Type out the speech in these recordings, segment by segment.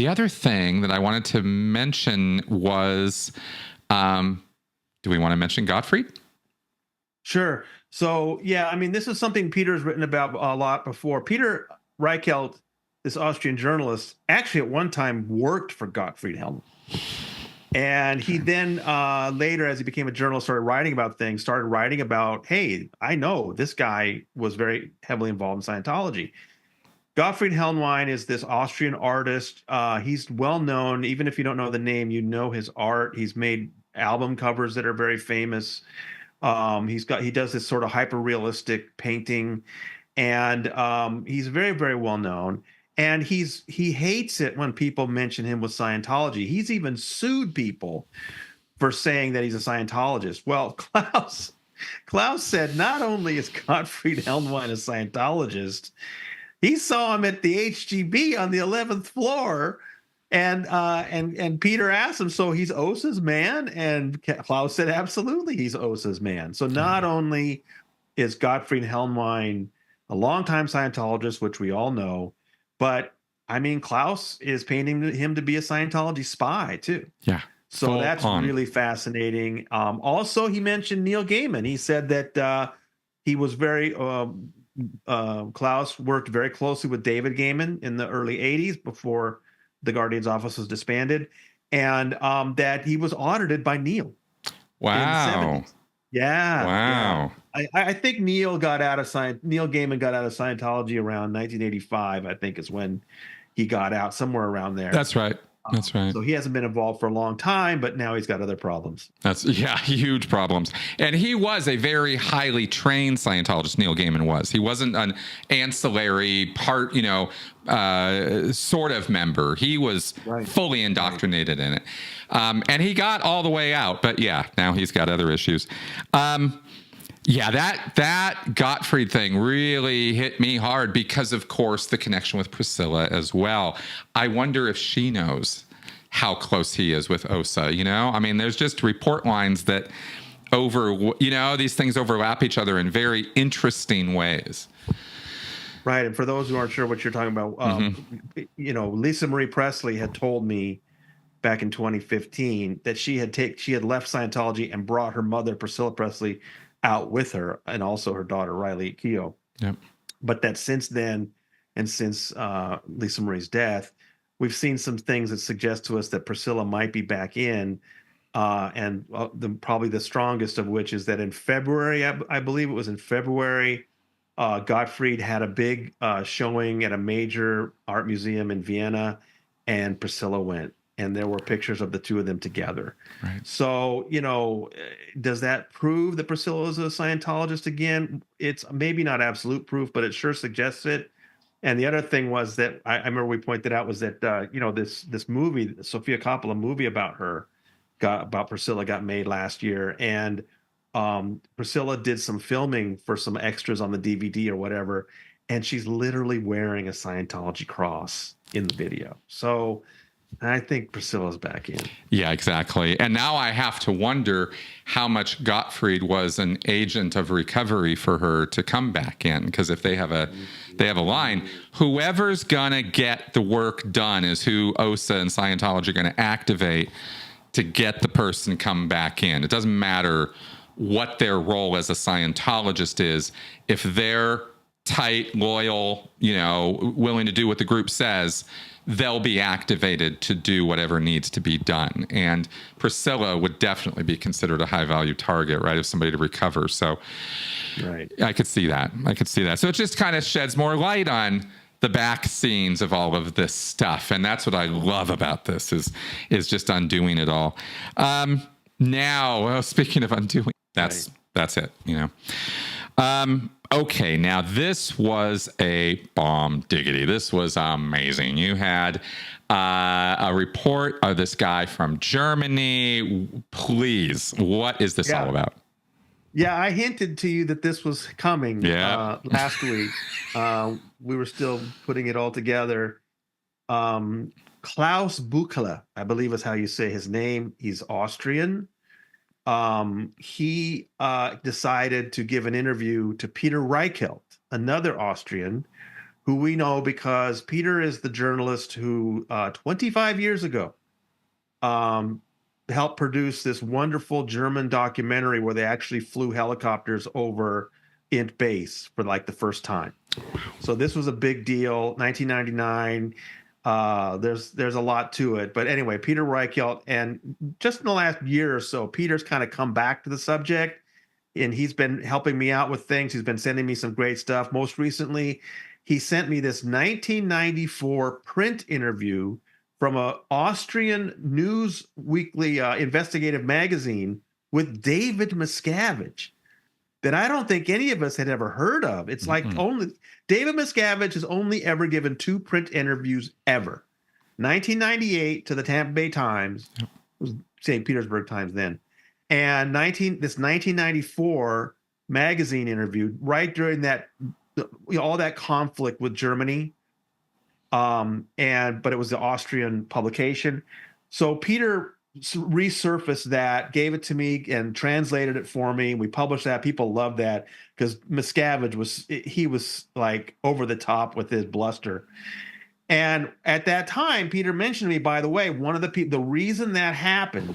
The other thing that I wanted to mention was, do we want to mention Gottfried? Sure. So, yeah, I mean, this is something Peter's written about a lot before. Peter Reichelt, this Austrian journalist, actually at one time worked for Gottfried Helnwein. And he then later, as he became a journalist, started writing about, hey, I know this guy was very heavily involved in Scientology. Gottfried Helnwein is this Austrian artist. He's well known. Even if you don't know the name, you know his art. He's made album covers that are very famous. He does this sort of hyper realistic painting, and he's very, very well known. And he hates it when people mention him with Scientology. He's even sued people for saying that he's a Scientologist. Well, Klaus said not only is Gottfried Helnwein a Scientologist, he saw him at the HGB on the 11th floor. And Peter asked him, so he's OSA's man? And Klaus said, absolutely, he's OSA's man. So not only is Gottfried Helnwein a longtime Scientologist, which we all know, but I mean, Klaus is painting him to be a Scientology spy too. Yeah. So that's really fascinating. Also, he mentioned Neil Gaiman. He said that he was Klaus worked very closely with David Gaiman in the early 80s before the Guardian's office was disbanded, and that he was audited by Neil. Wow. In the 70s. Yeah. Wow. Yeah. I think Neil Gaiman got out of Scientology around 1985, I think is when he got out, somewhere around there. That's right. That's right. So he hasn't been involved for a long time, but now he's got other problems. Huge problems. And he was a very highly trained Scientologist, Neil Gaiman was. He wasn't an ancillary part, sort of member. He was fully indoctrinated in it. And he got all the way out. But yeah, now he's got other issues. That Gottfried thing really hit me hard because, of course, the connection with Priscilla as well. I wonder if she knows how close he is with OSA, I mean, there's just report lines that these things overlap each other in very interesting ways. Right. And for those who aren't sure what you're talking about, Lisa Marie Presley had told me back in 2015 that she had left Scientology and brought her mother, Priscilla Presley, out with her, and also her daughter Riley Keough. Yep. But that since then, and since Lisa Marie's death, we've seen some things that suggest to us that Priscilla might be back in, and probably the strongest of which is that in February, I believe it was in February, Gottfried had a big showing at a major art museum in Vienna, and Priscilla went. And there were pictures of the two of them together. Right. So, does that prove that Priscilla is a Scientologist again? It's maybe not absolute proof, but it sure suggests it. And the other thing was that I remember we pointed out was that, this movie, the Sofia Coppola movie about Priscilla got made last year. And Priscilla did some filming for some extras on the DVD or whatever. And she's literally wearing a Scientology cross in the video. So I think Priscilla's back in. Yeah, exactly. And now I have to wonder how much Gottfried was an agent of recovery for her to come back in. Because if they have a line, whoever's gonna get the work done is who OSA and Scientology are gonna activate to get the person come back in. It doesn't matter what their role as a Scientologist is. If they're tight, loyal, willing to do what the group says, they'll be activated to do whatever needs to be done. And Priscilla would definitely be considered a high-value target, right, of somebody to recover. So right. I could see that. So it just kind of sheds more light on the back scenes of all of this stuff. And that's what I love about this is just undoing it all. Now, speaking of undoing, that's it, Okay, now this was a bomb diggity. This was amazing. You had a report of this guy from Germany. Please, what is this all about? Yeah, I hinted to you that this was coming last week. We were still putting it all together. Klaus Büchele, I believe is how you say his name. He's Austrian. He decided to give an interview to Peter Reichelt, another Austrian, who we know because Peter is the journalist who 25 years ago helped produce this wonderful German documentary where they actually flew helicopters over Int Base for like the first time. So this was a big deal. 1999. There's a lot to it, but anyway, Peter Reichelt, and just in the last year or so, Peter's kind of come back to the subject, and he's been helping me out with things. He's been sending me some great stuff. Most recently, he sent me this 1994 print interview from an Austrian news weekly investigative magazine with David Miscavige that I don't think any of us had ever heard of. It's like only David Miscavige has only ever given 2 print interviews ever. 1998 to the Tampa Bay Times, it was St. Petersburg Times then, and this 1994 magazine interview right during that all that conflict with Germany. But it was the Austrian publication. So Peter resurfaced that, gave it to me, and translated it for me. We published that. People loved that because Miscavige was like over the top with his bluster. And at that time, Peter mentioned to me, by the way, one of the reason that happened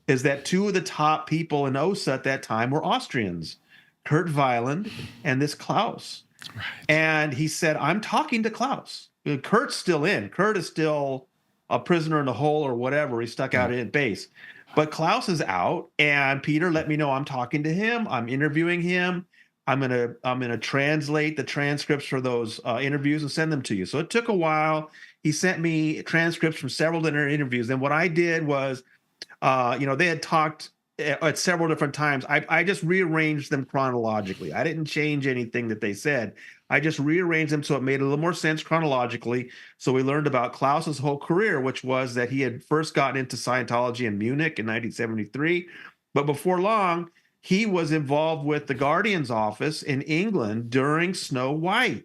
is that 2 of the top people in OSA at that time were Austrians, Kurt Weiland and this Klaus. Right. And he said, I'm talking to Klaus. Kurt's still in. Kurt is still a prisoner in the hole or whatever. He's stuck out in base. But Klaus is out, and Peter let me know I'm talking to him. I'm interviewing him. I'm gonna translate the transcripts for those interviews and send them to you. So it took a while. He sent me transcripts from several different interviews. And what I did was, they had talked at several different times. I just rearranged them chronologically. I didn't change anything that they said. I just rearranged them so it made a little more sense chronologically. So we learned about Klaus's whole career, which was that he had first gotten into Scientology in Munich in 1973. But before long, he was involved with the Guardian's office in England during Snow White.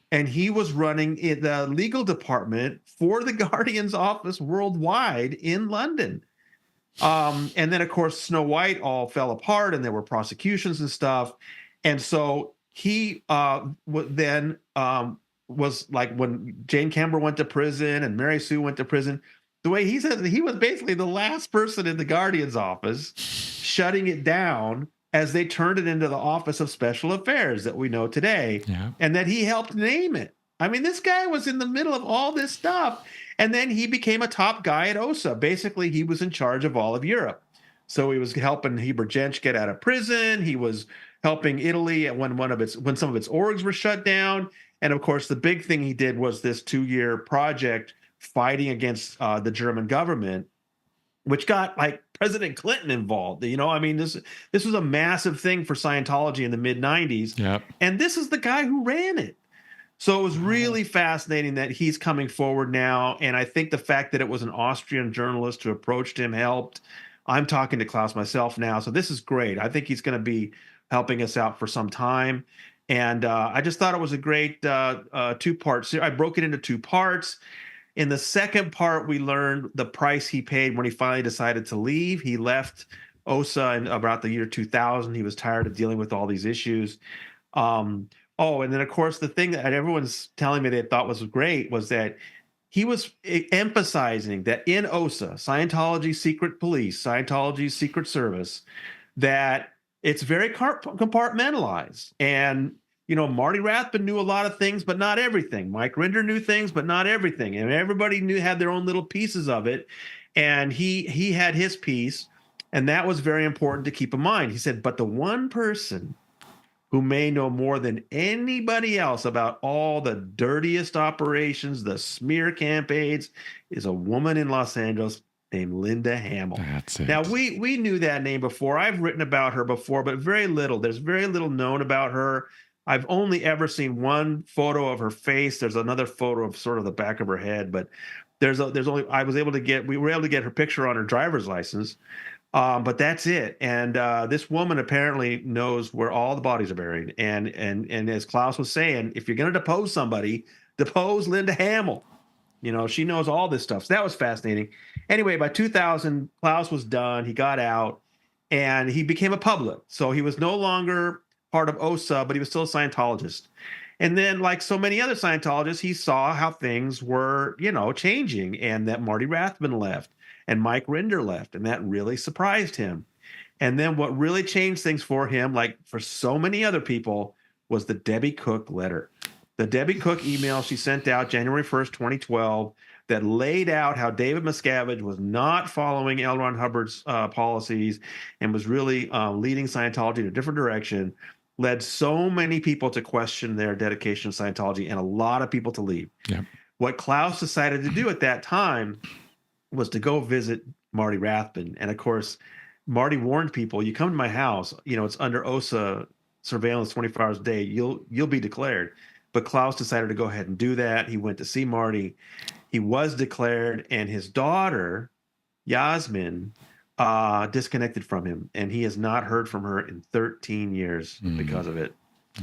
And he was running the legal department for the Guardian's office worldwide in London. And then, of course, Snow White all fell apart and there were prosecutions and stuff. And so he then was like when Jane Kember went to prison and Mary Sue went to prison. The way he said, he was basically the last person in the Guardian's office shutting it down as they turned it into the Office of Special Affairs that we know today, and that he helped name it. I mean, this guy was in the middle of all this stuff, and then he became a top guy at OSA. Basically, he was in charge of all of Europe. So he was helping Heber Jensch get out of prison. He was helping Italy when some of its orgs were shut down. And of course, the big thing he did was this 2-year project fighting against the German government, which got like President Clinton involved. I mean, this was a massive thing for Scientology in the mid-90s. Yep. And this is the guy who ran it. So it was really fascinating that he's coming forward now. And I think the fact that it was an Austrian journalist who approached him helped. I'm talking to Klaus myself now. So this is great. I think he's going to be helping us out for some time. And I just thought it was a great 2-part series. I broke it into 2 parts. In the second part, we learned the price he paid when he finally decided to leave. He left OSA in about the year 2000. He was tired of dealing with all these issues. And then, of course, the thing that everyone's telling me they thought was great was that he was emphasizing that in OSA, Scientology secret police, Scientology secret service, that it's very compartmentalized. And Marty Rathbun knew a lot of things, but not everything. Mike Rinder knew things, but not everything. And everybody had their own little pieces of it. And he had his piece. And that was very important to keep in mind. He said, but the one person who may know more than anybody else about all the dirtiest operations, the smear campaigns, is a woman in Los Angeles named Linda Hamill. That's it. Now, we knew that name before. I've written about her before, but very little. There's very little known about her. I've only ever seen one photo of her face. There's another photo of sort of the back of her head, but we were able to get her picture on her driver's license. But that's it. And this woman apparently knows where all the bodies are buried. And as Klaus was saying, if you're going to depose somebody, depose Linda Hamill. She knows all this stuff. So that was fascinating. Anyway, by 2000, Klaus was done. He got out and he became a public. So he was no longer part of OSA, but he was still a Scientologist. And then, like so many other Scientologists, he saw how things were, changing, and that Marty Rathbun left and Mike Rinder left, and that really surprised him. And then what really changed things for him, like for so many other people, was the Debbie Cook letter. The Debbie Cook email she sent out January 1st, 2012, that laid out how David Miscavige was not following L. Ron Hubbard's policies and was really leading Scientology in a different direction, led so many people to question their dedication to Scientology and a lot of people to leave. Yeah. What Klaus decided to do at that time was to go visit Marty Rathbun. And of course, Marty warned people, you come to my house, it's under OSA surveillance 24 hours a day, you'll be declared. But Klaus decided to go ahead and do that. He went to see Marty. He was declared, and his daughter, Yasmin, disconnected from him, and he has not heard from her in 13 years because of it.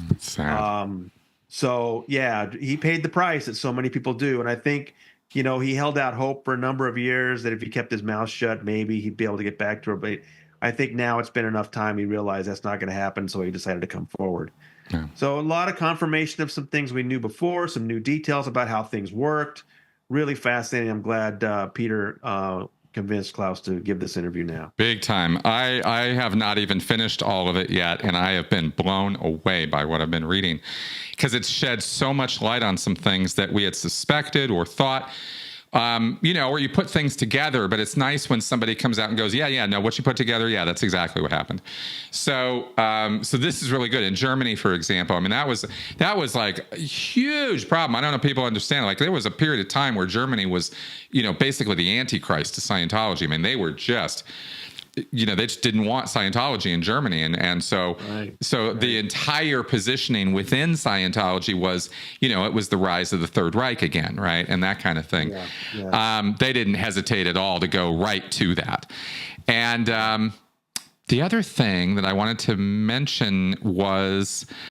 That's sad. So yeah, he paid the price that so many people do. And I think, he held out hope for a number of years that if he kept his mouth shut, maybe he'd be able to get back to her. But I think now it's been enough time. He realized that's not going to happen. So he decided to come forward. Yeah. So a lot of confirmation of some things we knew before, some new details about how things worked. Really fascinating. I'm glad Peter convinced Klaus to give this interview now. Big time. I have not even finished all of it yet, and I have been blown away by what I've been reading because it's shed so much light on some things that we had suspected or thought, where you put things together, but it's nice when somebody comes out and goes, no, what you put together, that's exactly what happened. So this is really good. In Germany, for example, I mean, that was like a huge problem. I don't know if people understand. Like there was a period of time where Germany was, basically the Antichrist to Scientology. I mean, they were just, they just didn't want Scientology in Germany. And so, the entire positioning within Scientology was, it was the rise of the Third Reich again, right? And that kind of thing. Yeah, yeah. They didn't hesitate at all to go right to that. And the other thing that I wanted to mention was